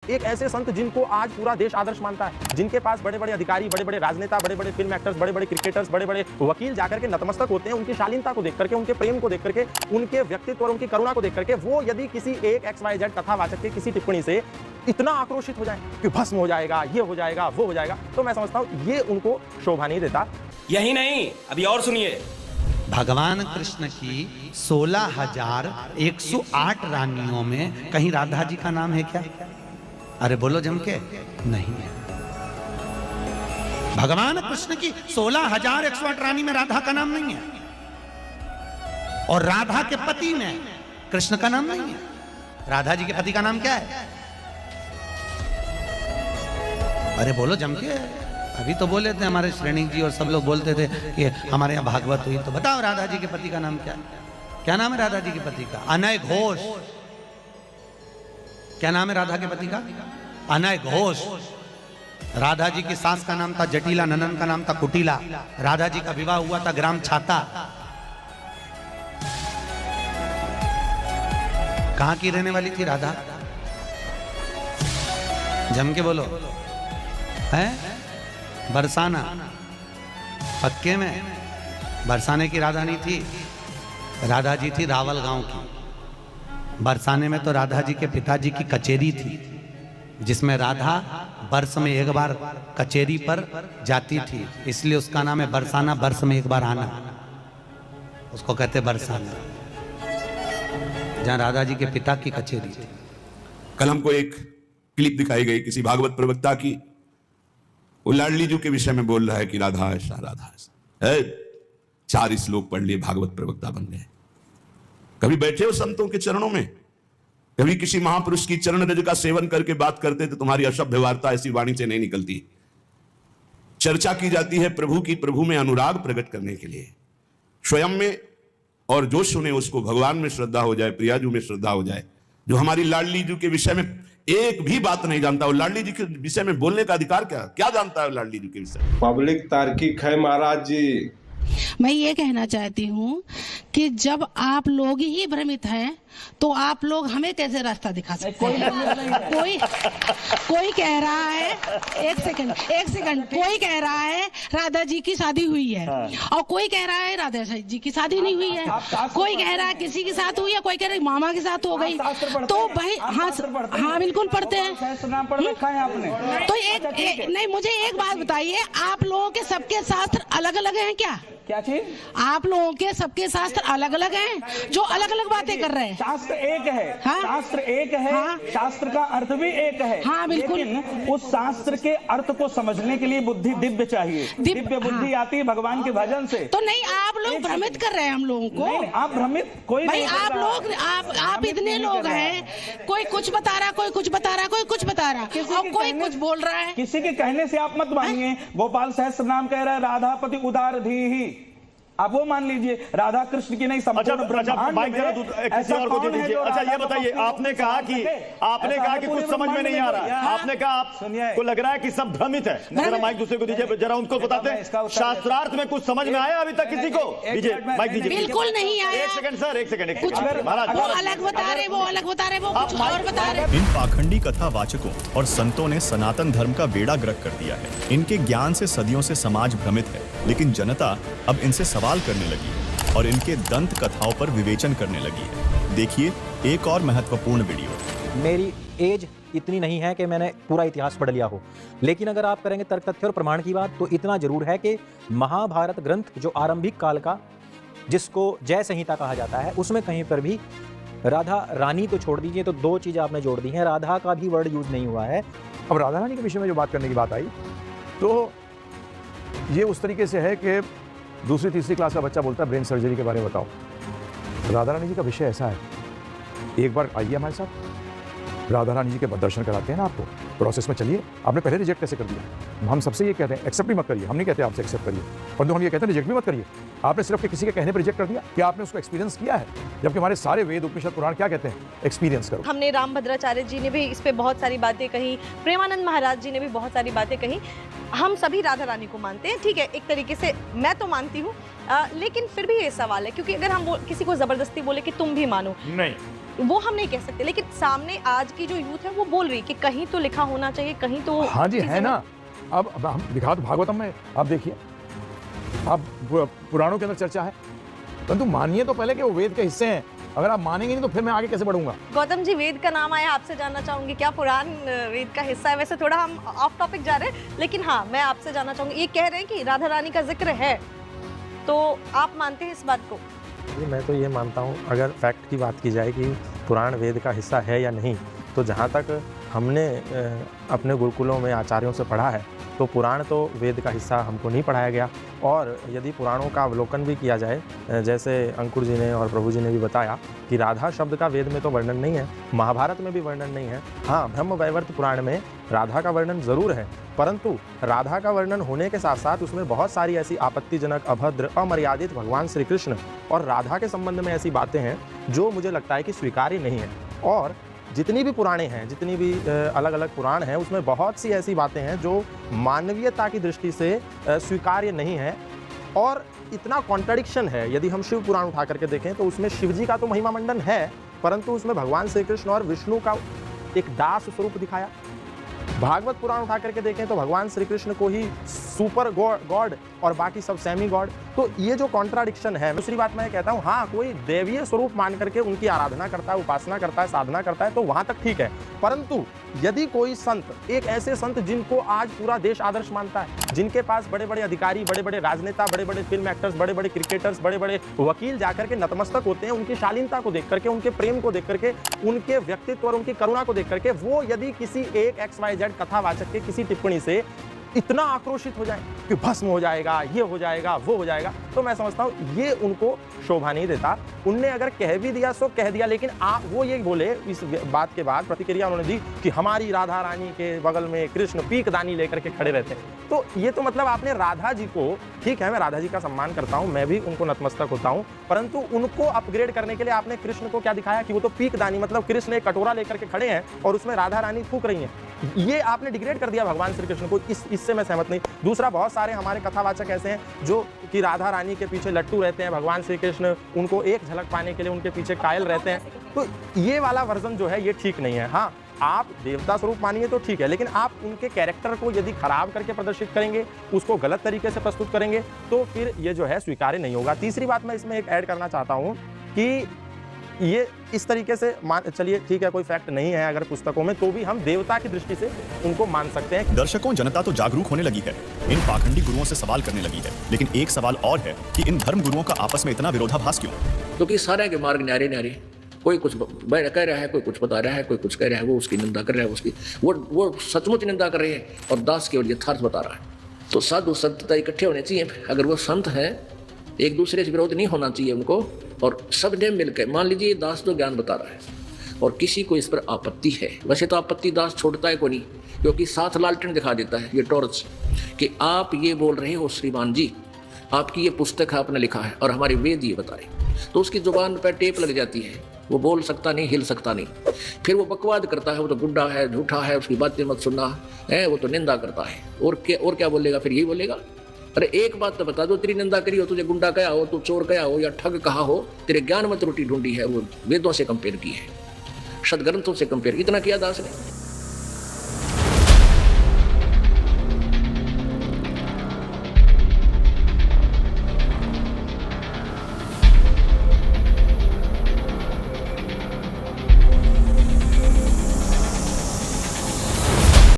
एक ऐसे संत जिनको आज पूरा देश आदर्श मानता है, जिनके पास बड़े बड़े अधिकारी, बड़े बड़े राजनेता, बड़े बड़े फिल्म एक्टर्स, बड़े बड़े क्रिकेटर्स, बड़े बड़े वकील जाकर के नतमस्तक होते हैं, उनकी शालीनता को देख करके, उनके प्रेम को देख करके, उनके व्यक्तित्व और उनकी करुणा को देख करके, वो यदि किसी एक XYZ कथावाचक के किसी टिप्पणी से इतना आक्रोशित हो जाए कि भस्म हो जाएगा, ये हो जाएगा, वो हो जाएगा, तो मैं समझता हूं ये उनको शोभा नहीं देता। यही नहीं, अभी और सुनिए। भगवान कृष्ण की 16,108 रानियों में कहीं राधा जी का नाम है क्या? अरे बोलो जम के, नहीं है। भगवान कृष्ण की 16,108 रानी में राधा का नाम नहीं है, और राधा के पति में कृष्ण का नाम नहीं है। राधा जी के पति का नाम क्या है? अरे बोलो जम के, अभी तो बोले थे हमारे श्रेणी जी और सब लोग बोलते थे कि हमारे यहाँ भागवत हुई, तो बताओ राधा जी के पति का नाम क्या है? क्या नाम है राधा जी के पति का? अनय घोष। क्या नाम है राधा के पति का? अनय घोष। राधा जी की सास का नाम था जटिला, ननन का नाम था कुटिला। राधा जी का विवाह हुआ था ग्राम छाता। कहां की रहने वाली थी राधा? जम के बोलो। है बरसाना। पक्के में बरसाने की राधा नहीं थी, राधा जी थी रावल गांव की। बरसाने में तो राधा जी के पिताजी की कचेरी थी, जिसमें राधा वर्ष में एक बार कचेरी पर जाती थी, इसलिए उसका नाम है बरसाना, वर्ष में एक बार आना, उसको कहते बरसाना, जहां राधा जी के पिता की कचेरी थी। कल हमको एक क्लिप दिखाई गई किसी भागवत प्रवक्ता की, वो लाडली जी के विषय में बोल रहा है कि राधा ऐसा, राधा ऐसा है। 4 श्लोक पढ़ लिए, भागवत प्रवक्ता बन गए। कभी बैठे हो संतों के चरणों में? कभी किसी महापुरुष की चरण रज का सेवन करके बात करते तो तुम्हारी असभ्य वार्ता ऐसी वाणी से नहीं निकलती। चर्चा की जाती है प्रभु की, प्रभु में अनुराग प्रकट करने के लिए, स्वयं में, और जो सुने उसको भगवान में श्रद्धा हो जाए, प्रियाजू में श्रद्धा हो जाए। जो हमारी लाडली जी के विषय में एक भी बात नहीं जानता, वो लाडली जी के विषय में बोलने का अधिकार क्या जानता है लाडली जी के विषय में? पब्लिक तार्किक है महाराज जी। मैं ये कहना चाहती हूँ कि जब आप लोग ही भ्रमित हैं तो आप लोग हमें कैसे रास्ता दिखा सकते हैं? कोई कह रहा है, एक सेकंड, कोई कह रहा है राधा जी की शादी हुई है, और कोई कह रहा है राधा जी की शादी नहीं हुई है, कोई कह रहा है किसी के साथ हुई है, कोई कह रहा है मामा के साथ हो गई। तो भाई हाँ बिल्कुल पढ़ते हैं। तो एक नहीं, मुझे एक बात बताइए, आप लोगों के सबके शास्त्र अलग अलग हैं क्या? क्या चीज? आप लोगों के सबके शास्त्र अलग अलग हैं, जो अलग अलग बातें कर रहे हैं। शास्त्र एक है। हाँ? शास्त्र एक है। हाँ? शास्त्र का अर्थ भी एक है। हाँ बिल्कुल। लेकिन उस शास्त्र के अर्थ को समझने के लिए बुद्धि दिव्य चाहिए। दिव्य बुद्धि आती है भगवान के भजन से। तो नहीं, आप लोग भ्रमित कर रहे हैं हम लोगों को। नहीं, आप भ्रमित कोई भाई, नहीं। आप लोग आप इतने लोग हैं, कोई कुछ बता रहा, कोई कुछ बता रहा, कोई कुछ बता रहा, और कोई कुछ बोल रहा है। किसी के कहने से आप मत मानिए। गोपाल सहस्त्र नाम कह रहा है राधापति उदार धी, आप वो मान लीजिए। राधा कृष्ण की नहीं, संपूर्ण ब्रह्मांड में किसी और को दे दीजिए। अच्छा ये बताइए, आपने कहा कि कुछ समझ में नहीं आ रहा है, आपने कहा आपको लग रहा है कि सब भ्रमित है। जरा माइक दूसरे को दीजिए, जरा उनको बताते हैं शास्त्रार्थ में कुछ समझ में आया अभी तक किसी को? दीजिए माइक दीजिए। बिल्कुल नहीं आया। एक सेकंड सर, एक सेकंड। वो अलग बता रहे, वो अलग बता रहे, वो कुछ और बता रहे। इन पाखंडी कथावाचकों और संतों ने सनातन धर्म का बेड़ा गर्क कर दिया है। इनके ज्ञान से सदियों से समाज भ्रमित है, लेकिन जनता अब इनसे सवाल करने लगी है और इनके दंत कथाओं पर विवेचन करने लगी है। देखिए एक और महत्वपूर्ण वीडियो। मेरी एज इतनी नहीं है कि मैंने पूरा इतिहास पढ़ लिया हो, लेकिन अगर आप करेंगे तर्क तथ्य और प्रमाण की बात, तो इतना जरूर है कि महाभारत ग्रंथ जो आरंभिक काल का, जिसको जय संहिता कहा जाता है, उसमें कहीं पर भी राधा रानी तो छोड़ दीजिए, तो 2 चीज़ आपने जोड़ दी हैं, राधा का भी वर्ड यूज नहीं हुआ है। अब राधा रानी के विषय में जो बात करने की बात आई, तो ये उस तरीके से है कि दूसरी तीसरी क्लास का बच्चा बोलता है ब्रेन सर्जरी के बारे में बताओ। राधा रानी जी का विषय ऐसा है, एक बार आइए हमारे साथ, राधा रानी जी के दर्शन कराते हैं ना आपको, प्रोसेस में चलिए। आपने पहले रिजेक्ट कैसे कर दिया? हम सबसे ये कहते हैं एक्सेप्ट भी मत करिए, हम नहीं कहते आपसे एक्सेप्ट करिए, परंतु हम ये कहते हैं रिजेक्ट भी मत करिए। आपने सिर्फ किसी के कहने पर रिजेक्ट कर दिया, क्या आपने उसको एक्सपीरियंस किया है? जबकि हमारे सारे वेद उपनिषद पुराण क्या कहते हैं? एक्सपीरियंस करो। हमने रामभद्राचार्य जी ने भी इस पे बहुत सारी बातें कही, प्रेमानंद महाराज जी ने भी बहुत सारी बातें कही। हम सभी राधा रानी को मानते हैं, ठीक है, एक तरीके से मैं तो मानती हूँ, लेकिन फिर भी ये सवाल है, क्योंकि अगर हम किसी को जबरदस्ती बोले कि तुम भी मानो, नहीं, वो हम नहीं कह सकते, लेकिन सामने आज की जो यूथ है वो बोल रही है कि कहीं तो लिखा होना चाहिए, कहीं तो हाँ जी है ना। अब हम दिखा तो भागवतम में आप देखिए, अब पुराणों के अंदर चर्चा है, परंतु मानिए तो पहले कि वो वेद के हिस्से हैं। अगर आप मानेंगे नहीं तो फिर मैं आगे कैसे बढ़ूंगा। गौतम जी, वेद का नाम आया, आपसे जानना चाहूंगी क्या पुराण वेद का हिस्सा है? वैसे थोड़ा हम ऑफ टॉपिक जा रहे हैं, लेकिन हाँ मैं आपसे जानना चाहूंगी, ये कह रहे हैं कि राधा रानी का जिक्र है, तो आप मानते हैं इस बात को? जी मैं तो ये मानता हूँ, अगर फैक्ट की बात की जाए कि पुराण वेद का हिस्सा है या नहीं, तो जहाँ तक हमने अपने गुरुकुलों में आचार्यों से पढ़ा है तो पुराण तो वेद का हिस्सा हमको नहीं पढ़ाया गया। और यदि पुराणों का अवलोकन भी किया जाए, जैसे अंकुर जी ने और प्रभु जी ने भी बताया कि राधा शब्द का वेद में तो वर्णन नहीं है, महाभारत में भी वर्णन नहीं है। हाँ, ब्रह्म वैवर्त पुराण में राधा का वर्णन ज़रूर है, परंतु राधा का वर्णन होने के साथ साथ उसमें बहुत सारी ऐसी आपत्तिजनक, अभद्र, अमर्यादित भगवान श्री कृष्ण और राधा के संबंध में ऐसी बातें हैं जो मुझे लगता है कि स्वीकार्य नहीं है। और जितनी भी पुराणे हैं, जितनी भी अलग अलग पुराण हैं, उसमें बहुत सी ऐसी बातें हैं जो मानवीयता की दृष्टि से स्वीकार्य नहीं है। और इतना कॉन्ट्रडिक्शन है, यदि हम शिव पुराण उठा करके देखें तो उसमें शिव जी का तो महिमा मंडन है, परंतु उसमें भगवान श्री कृष्ण और विष्णु का एक दास स्वरूप दिखाया। भागवत पुराण उठा करके देखें तो भगवान श्री कृष्ण को ही सुपर गॉड और बाकी सब सेमी गॉड। तो ये जो कॉन्ट्राडिक्शन है, दूसरी बात मैं कहता हूँ, हाँ कोई देवीय स्वरूप मान करके उनकी आराधना करता है, उपासना करता है, साधना करता है, तो वहां तक ठीक है। परंतु यदि कोई संत, एक ऐसे संत जिनको आज पूरा देश आदर्श मानता है, जिनके पास बड़े बड़े अधिकारी, बड़े बड़े राजनेता, बड़े बड़े फिल्म एक्टर्स, बड़े बड़े क्रिकेटर्स, बड़े बड़े वकील जाकर के नतमस्तक होते हैं, उनकी शालीनता को देख करके, उनके प्रेम को देख करके, उनके व्यक्तित्व और उनकी करुणा को देख करके, वो यदि किसी एक XYZ कथावाचक के किसी टिप्पणी से इतना आक्रोशित हो जाए कि भस्म हो जाएगा, ये हो जाएगा, वो हो जाएगा, तो मैं समझता हूँ ये उनको शोभा नहीं देता। उनने अगर कह भी दिया सो कह दिया, लेकिन आप वो ये बोले, इस बात के बाद प्रतिक्रिया उन्होंने दी कि हमारी राधा रानी के बगल में कृष्ण पीक दानी लेकर के खड़े रहते हैं। तो ये तो मतलब आपने राधा जी को, ठीक है मैं राधा जी का सम्मान करता हूँ, मैं भी उनको नतमस्तक होता हूँ, परंतु उनको अपग्रेड करने के लिए आपने कृष्ण को क्या दिखाया कि वो तो पीक दानी, मतलब कृष्ण एक कटोरा लेकर के खड़े हैं और उसमें राधा रानी फूक रही हैं। ये आपने डिग्रेड कर दिया भगवान श्री कृष्ण को, इससे मैं सहमत नहीं। दूसरा, बहुत सारे हमारे कथावाचक ऐसे हैं जो कि राधा रानी के पीछे लट्टू रहते हैं, भगवान श्री कृष्ण उनको एक झलक पाने के लिए उनके पीछे कायल रहते हैं। तो ये वाला वर्जन जो है ये ठीक नहीं है। हाँ, आप देवता स्वरूप मानिए तो ठीक है, लेकिन आप उनके कैरेक्टर को यदि खराब करके प्रदर्शित करेंगे, उसको गलत तरीके से प्रस्तुत करेंगे, तो फिर ये जो है स्वीकार्य नहीं होगा। तीसरी बात मैं इसमें एक ऐड करना चाहता हूँ कि ये इस तरीके से चलिए ठीक है, कोई फैक्ट नहीं है अगर पुस्तकों में, तो भी हम देवता की दृष्टि से उनको मान सकते हैं। दर्शकों, जनता तो जागरूक होने लगी है, इन पाखंडी गुरुओं से सवाल करने लगी है, लेकिन एक सवाल और है कि इन धर्म गुरुओं का आपस में इतना विरोधाभास क्यों? क्योंकि सारे के मार्ग न्यारे न्यारे, कोई कुछ कह रहा है, कोई कुछ बता रहा है, कोई कुछ कह रहा है, वो उसकी निंदा कर रहा है, उसकी वो सचमुच निंदा कर रहे हैं और दास केवल यथार्थ बता रहा है। तो साधु संतता इकट्ठे होने चाहिए। अगर वो संत है, एक दूसरे से विरोध नहीं होना चाहिए उनको, और सब ने मिलकर, मान लीजिए दास तो ज्ञान बता रहा है और किसी को इस पर आपत्ति है, वैसे तो आपत्ति दास छोड़ता है को नहीं, क्योंकि साथ लालटेन दिखा देता है, ये टॉर्च, कि आप ये बोल रहे हो श्रीमान जी, आपकी ये पुस्तक है, आपने लिखा है और हमारे वेद ये बता रहे, तो उसकी जुबान पर टेप लग जाती है, वो बोल सकता नहीं, हिल सकता नहीं। फिर वो बकवाद करता है, वो तो गुड्डा है, झूठा है, उसकी बातें मत सुनना है, वो तो निंदा करता है। और क्या बोलेगा फिर? यही बोलेगा, अरे एक बात तो बता दो, तेरी निंदा करी हो, तुझे गुंडा कहा हो, तू चोर कहा हो या ठग कहा हो, तेरे ज्ञान मत रोटी ढूंढी है, वो वेदों से कंपेयर की है, सदग्रंथों से कंपेयर, इतना किया दास ने।